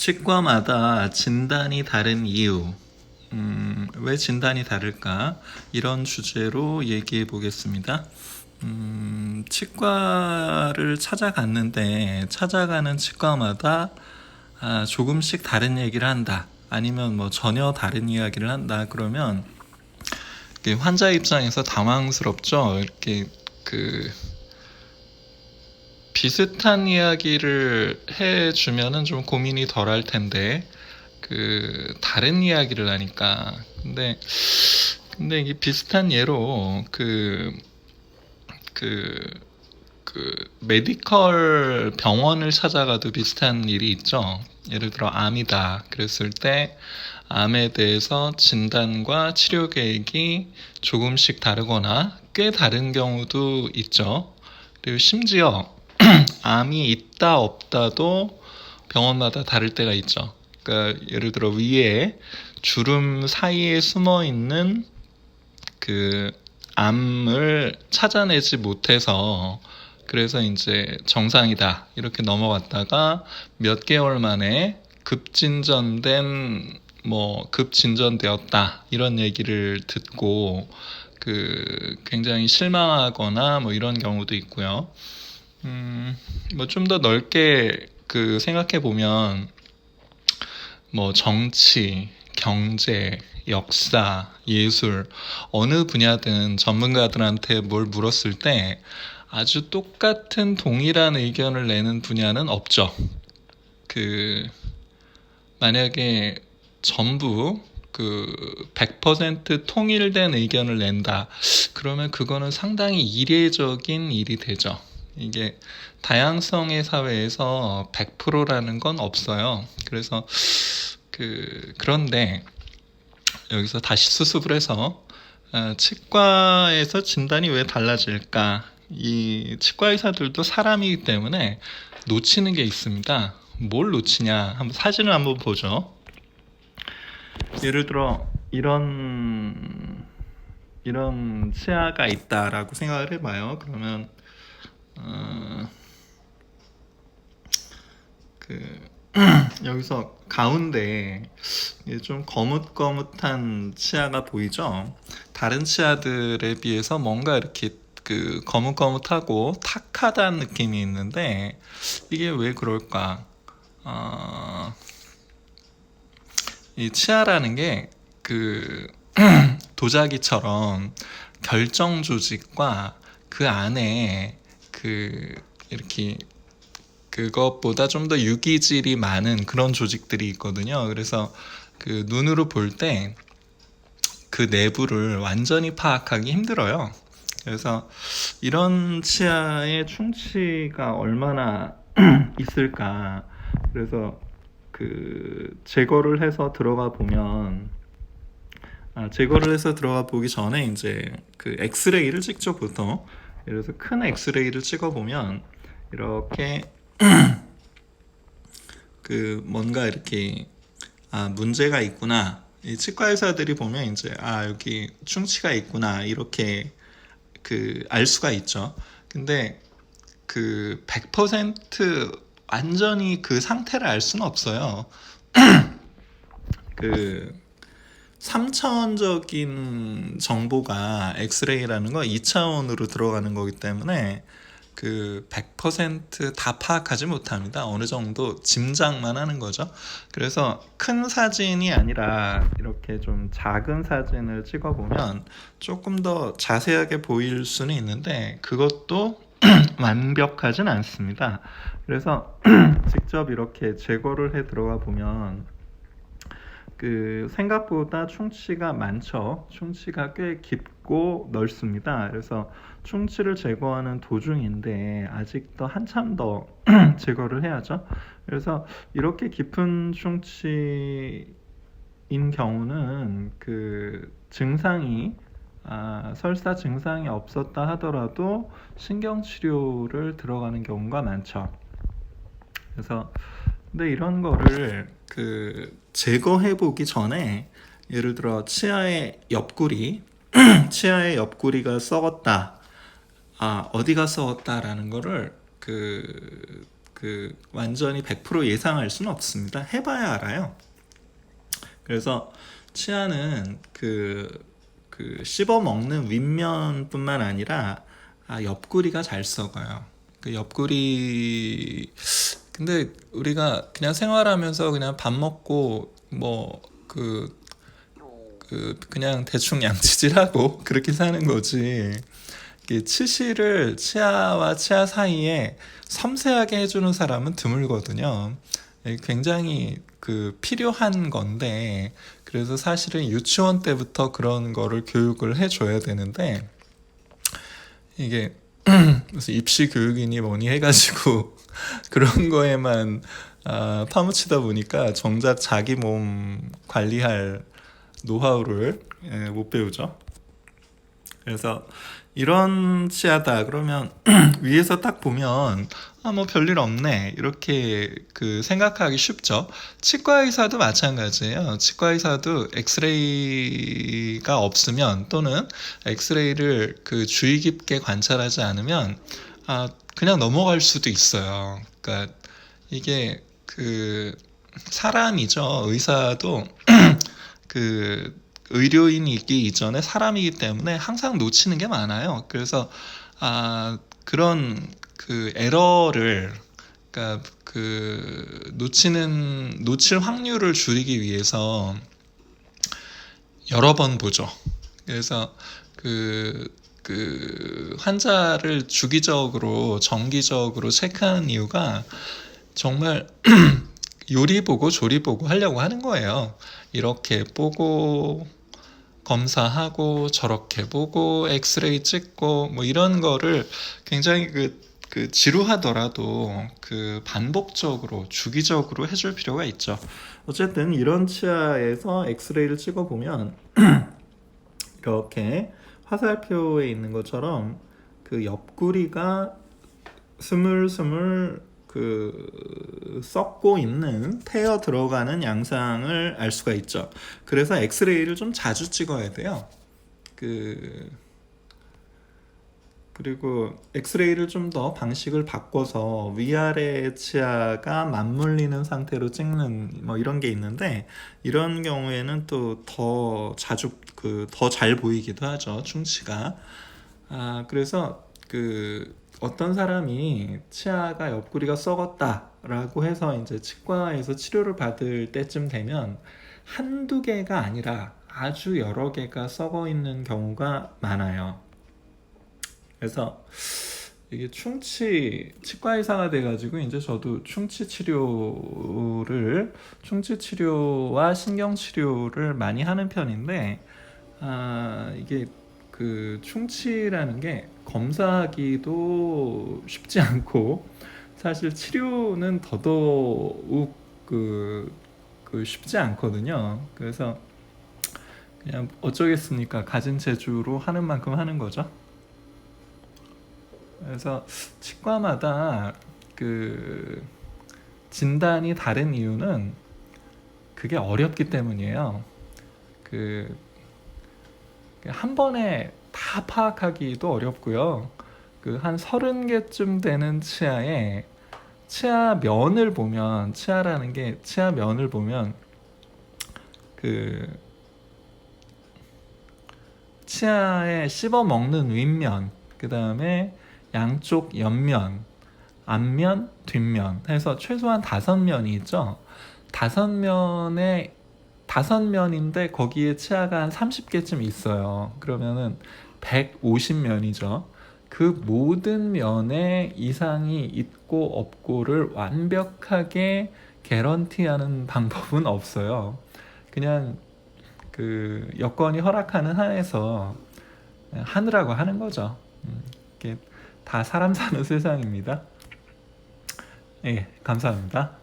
치과마다 진단이 다른 이유, 왜 진단이 다를까? 이런 주제로 얘기해 보겠습니다. 치과를 찾아갔는데 찾아가는 치과마다 조금씩 다른 얘기를 한다. 아니면 뭐 전혀 다른 이야기를 한다. 그러면 환자 입장에서 당황스럽죠. 이렇게 비슷한 이야기를 해주면은 좀 고민이 덜 할 텐데, 다른 이야기를 하니까. 근데 이게 비슷한 예로, 메디컬 병원을 찾아가도 비슷한 일이 있죠. 예를 들어, 암이다. 그랬을 때, 암에 대해서 진단과 치료 계획이 조금씩 다르거나 꽤 다른 경우도 있죠. 그리고 심지어 암이 있다 없다도 병원마다 다를 때가 있죠. 그러니까 예를 들어 위에 주름 사이에 숨어 있는 암을 찾아내지 못해서 그래서 이제 정상이다 이렇게 넘어갔다가 몇 개월 만에 급진전되었다 이런 얘기를 듣고 굉장히 실망하거나 뭐 이런 경우도 있고요. 뭐 좀 더 넓게 생각해 보면 뭐 정치, 경제, 역사, 예술 어느 분야든 전문가들한테 뭘 물었을 때 아주 똑같은 동일한 의견을 내는 분야는 없죠. 만약에 전부 100% 통일된 의견을 낸다. 그러면 그거는 상당히 이례적인 일이 되죠. 이게 다양성의 사회에서 100%라는 건 없어요. 그래서 그런데 여기서 다시 수습을 해서 치과에서 진단이 왜 달라질까? 이 치과 의사들도 사람이기 때문에 놓치는 게 있습니다. 뭘 놓치냐? 사진을 한번 보죠. 예를 들어 이런 치아가 있다라고 생각을 해봐요. 그러면 여기서 가운데 좀 거뭇거뭇한 치아가 보이죠? 다른 치아들에 비해서 뭔가 이렇게 거뭇거뭇하고 탁하다는 느낌이 있는데 이게 왜 그럴까? 이 치아라는 게 도자기처럼 결정 조직과 그 안에 이렇게 그것보다 좀 더 유기질이 많은 그런 조직들이 있거든요. 그래서 눈으로 볼 때 그 내부를 완전히 파악하기 힘들어요. 그래서 이런 치아의 충치가 얼마나 있을까. 그래서 제거를 해서 들어가 보면 제거를 해서 들어가 보기 전에 이제 엑스레이를 찍죠. 보통 예를 들어서 큰 엑스레이를 찍어 보면 이렇게 뭔가 이렇게 문제가 있구나. 이 치과 의사들이 보면 이제 여기 충치가 있구나 이렇게 알 수가 있죠. 근데 100% 완전히 그 상태를 알 수는 없어요. 3차원적인 정보가 엑스레이라는 거 2차원으로 들어가는 거기 때문에 100% 파악하지 못합니다. 어느 정도 짐작만 하는 거죠. 그래서 큰 사진이 아니라 이렇게 좀 작은 사진을 찍어보면 조금 더 자세하게 보일 수는 있는데 그것도 완벽하진 않습니다. 그래서 직접 이렇게 제거를 해 들어가 보면 생각보다 충치가 많죠. 충치가 꽤 깊고 넓습니다. 그래서 충치를 제거하는 도중인데 아직도 한참 더 제거를 해야죠. 그래서 이렇게 깊은 충치인 경우는 증상이 설사 증상이 없었다 하더라도 신경치료를 들어가는 경우가 많죠. 그래서 근데 이런 거를 제거해 보기 전에 예를 들어 치아의 옆구리가 썩었다. 어디가 썩었다라는 거를 완전히 100% 예상할 수는 없습니다. 해봐야 알아요. 그래서 치아는 씹어 먹는 윗면뿐만 아니라 옆구리가 잘 썩어요. 그 옆구리 근데 우리가 그냥 생활하면서 그냥 밥 먹고 뭐 그냥 대충 양치질하고 그렇게 사는 거지. 치실을 치아와 치아 사이에 섬세하게 해주는 사람은 드물거든요. 굉장히 필요한 건데, 그래서 사실은 유치원 때부터 그런 거를 교육을 해줘야 되는데, 이게 무슨 입시 교육이니 뭐니 해가지고 그런 거에만 파묻히다 보니까 정작 자기 몸 관리할 노하우를 못 배우죠. 그래서 이런 치아다 그러면 위에서 딱 보면 뭐 별일 없네 이렇게 생각하기 쉽죠. 치과 의사도 마찬가지예요. 치과 의사도 엑스레이가 없으면 또는 엑스레이를 주의 깊게 관찰하지 않으면 그냥 넘어갈 수도 있어요. 그러니까 이게 사람이죠. 의사도 의료인이기 이전에 사람이기 때문에 항상 놓치는 게 많아요. 그래서 그런 에러를 그러니까 놓칠 확률을 줄이기 위해서 여러 번 보죠. 그래서 환자를 주기적으로 정기적으로 체크하는 이유가 정말 요리 보고 조리 보고 하려고 하는 거예요. 이렇게 보고 검사하고 저렇게 보고 엑스레이 찍고 뭐 이런 거를 굉장히 지루하더라도 반복적으로 주기적으로 해줄 필요가 있죠. 어쨌든 이런 치아에서 엑스레이를 찍어 보면 이렇게 화살표에 있는 것처럼 옆구리가 스물스물 썩고 있는 태어 들어가는 양상을 알 수가 있죠. 그래서 엑스레이를 좀 자주 찍어야 돼요. 그리고 엑스레이를 좀 더 방식을 바꿔서 위아래 치아가 맞물리는 상태로 찍는 뭐 이런 게 있는데 이런 경우에는 또 더 자주 더 잘 보이기도 하죠. 충치가. 그래서 어떤 사람이 치아가 옆구리가 썩었다라고 해서 이제 치과에서 치료를 받을 때쯤 되면 한두 개가 아니라 아주 여러 개가 썩어 있는 경우가 많아요. 그래서 이게 치과 의사가 돼가지고 이제 저도 충치 치료와 신경 치료를 많이 하는 편인데, 이게 충치라는 게 검사하기도 쉽지 않고 사실 치료는 더더욱 쉽지 않거든요. 그래서 그냥 어쩌겠습니까? 가진 재주로 하는 만큼 하는 거죠. 그래서 치과마다 진단이 다른 이유는 그게 어렵기 때문이에요. 한 번에 다 파악하기도 어렵고요. 한 30개쯤 되는 치아에 치아면을 보면 치아에 씹어 먹는 윗면, 그 다음에 양쪽 옆면, 앞면, 뒷면 해서 최소한 5면이 있죠. 5면인데 거기에 치아가 한 30개쯤 있어요. 그러면은 150면이죠. 그 모든 면에 이상이 있고 없고를 완벽하게 개런티하는 방법은 없어요. 그냥 여건이 허락하는 한에서 하느라고 하는 거죠. 이게 다 사람 사는 세상입니다. 예, 감사합니다.